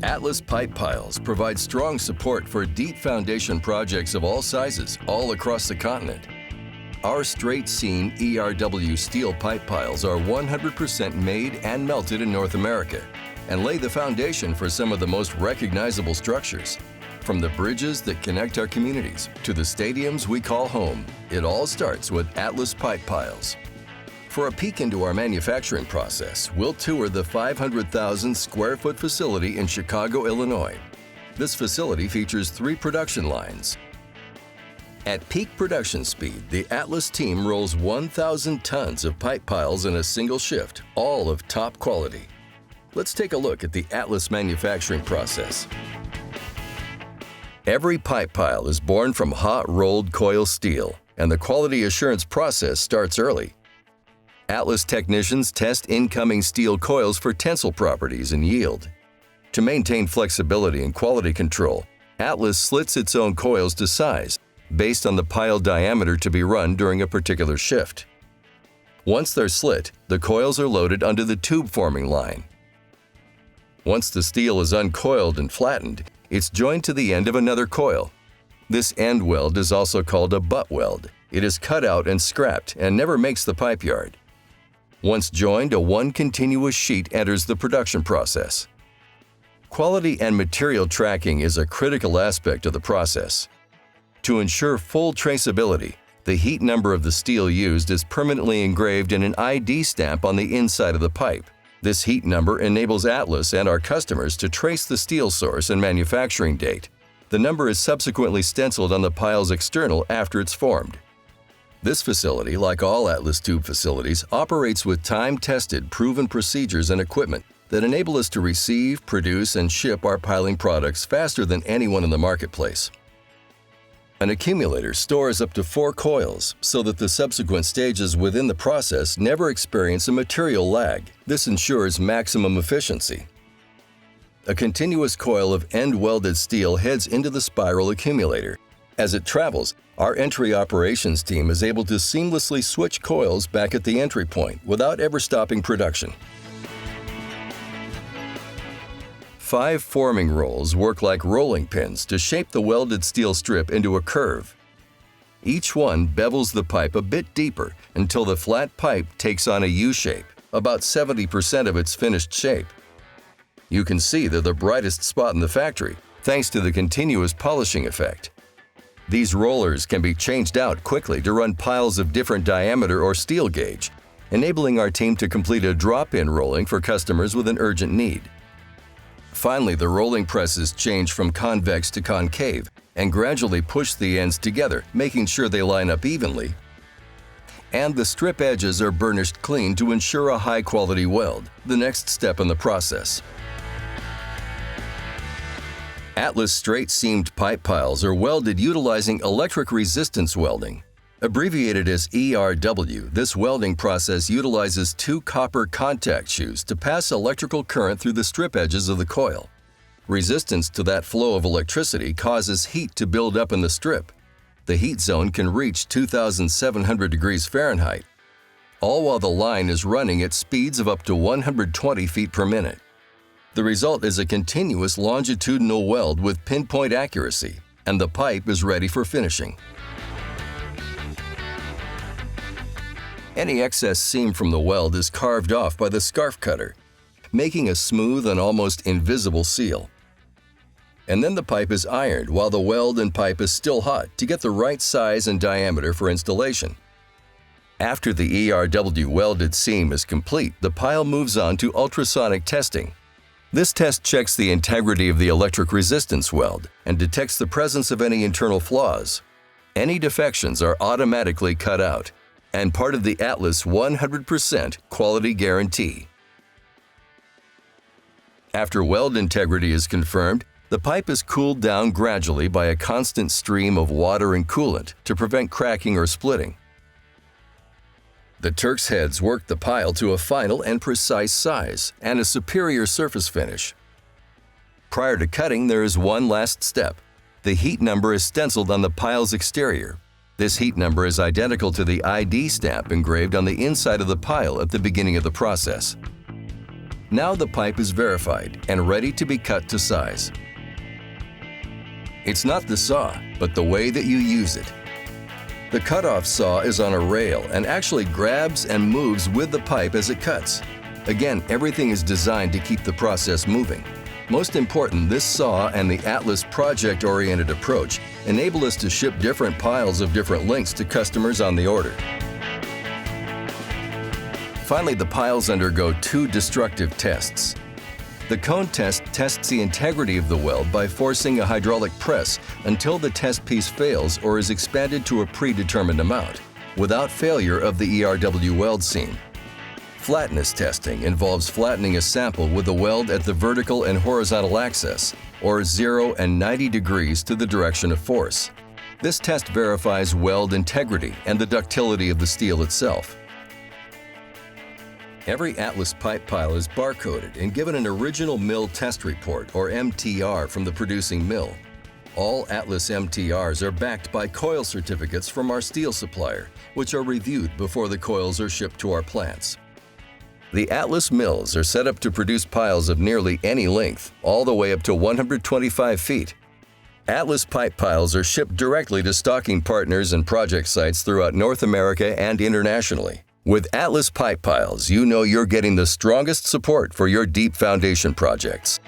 Atlas Pipe Piles provide strong support for deep foundation projects of all sizes all across the continent. Our Straight-Seam ERW steel pipe piles are 100% made and melted in North America and lay the foundation for some of the most recognizable structures. From the bridges that connect our communities to the stadiums we call home, it all starts with Atlas Pipe Piles. For a peek into our manufacturing process, we'll tour the 500,000 square foot facility in Chicago, Illinois. This facility features 3 production lines. At peak production speed, the Atlas team rolls 1,000 tons of pipe piles in a single shift, all of top quality. Let's take a look at the Atlas manufacturing process. Every pipe pile is born from hot-rolled coil steel, and the quality assurance process starts early. Atlas technicians test incoming steel coils for tensile properties and yield. To maintain flexibility and quality control, Atlas slits its own coils to size, based on the pile diameter to be run during a particular shift. Once they're slit, the coils are loaded onto the tube forming line. Once the steel is uncoiled and flattened, it's joined to the end of another coil. This end weld is also called a butt weld. It is cut out and scrapped and never makes the pipe yard. Once joined, one continuous sheet enters the production process. Quality and material tracking is a critical aspect of the process. To ensure full traceability, the heat number of the steel used is permanently engraved in an ID stamp on the inside of the pipe. This heat number enables Atlas and our customers to trace the steel source and manufacturing date. The number is subsequently stenciled on the pile's external after it's formed. This facility, like all Atlas tube facilities, operates with time-tested, proven procedures and equipment that enable us to receive, produce, and ship our piling products faster than anyone in the marketplace. An accumulator stores up to 4 coils so that the subsequent stages within the process never experience a material lag. This ensures maximum efficiency. A continuous coil of end-welded steel heads into the spiral accumulator. As it travels, our entry operations team is able to seamlessly switch coils back at the entry point without ever stopping production. 5 forming rolls work like rolling pins to shape the welded steel strip into a curve. Each one bevels the pipe a bit deeper until the flat pipe takes on a U-shape, about 70% of its finished shape. You can see they're the brightest spot in the factory, thanks to the continuous polishing effect. These rollers can be changed out quickly to run piles of different diameter or steel gauge, enabling our team to complete a drop-in rolling for customers with an urgent need. Finally, the rolling presses change from convex to concave and gradually push the ends together, making sure they line up evenly. And the strip edges are burnished clean to ensure a high-quality weld, the next step in the process. Atlas straight-seamed pipe piles are welded utilizing electric resistance welding. Abbreviated as ERW, this welding process utilizes 2 copper contact shoes to pass electrical current through the strip edges of the coil. Resistance to that flow of electricity causes heat to build up in the strip. The heat zone can reach 2,700 degrees Fahrenheit, all while the line is running at speeds of up to 120 feet per minute. The result is a continuous longitudinal weld with pinpoint accuracy, and the pipe is ready for finishing. Any excess seam from the weld is carved off by the scarf cutter, making a smooth and almost invisible seal. And then the pipe is ironed while the weld and pipe is still hot to get the right size and diameter for installation. After the ERW welded seam is complete, the pile moves on to ultrasonic testing. This test checks the integrity of the electric resistance weld and detects the presence of any internal flaws. Any defections are automatically cut out, and part of the Atlas 100% quality guarantee. After weld integrity is confirmed, the pipe is cooled down gradually by a constant stream of water and coolant to prevent cracking or splitting. The Turk's heads work the pile to a final and precise size and a superior surface finish. Prior to cutting, there is one last step. The heat number is stenciled on the pile's exterior. This heat number is identical to the ID stamp engraved on the inside of the pile at the beginning of the process. Now the pipe is verified and ready to be cut to size. It's not the saw, but the way that you use it. The cutoff saw is on a rail and actually grabs and moves with the pipe as it cuts. Again, everything is designed to keep the process moving. Most important, this saw and the Atlas project-oriented approach enable us to ship different piles of different lengths to customers on the order. Finally, the piles undergo 2 destructive tests. The cone test tests the integrity of the weld by forcing a hydraulic press until the test piece fails or is expanded to a predetermined amount, without failure of the ERW weld seam. Flatness testing involves flattening a sample with a weld at the vertical and horizontal axis, or 0 and 90 degrees to the direction of force. This test verifies weld integrity and the ductility of the steel itself. Every Atlas pipe pile is barcoded and given an original mill test report, or MTR, from the producing mill. All Atlas MTRs are backed by coil certificates from our steel supplier, which are reviewed before the coils are shipped to our plants. The Atlas mills are set up to produce piles of nearly any length, all the way up to 125 feet. Atlas pipe piles are shipped directly to stocking partners and project sites throughout North America and internationally. With Atlas pipe piles, you know you're getting the strongest support for your deep foundation projects.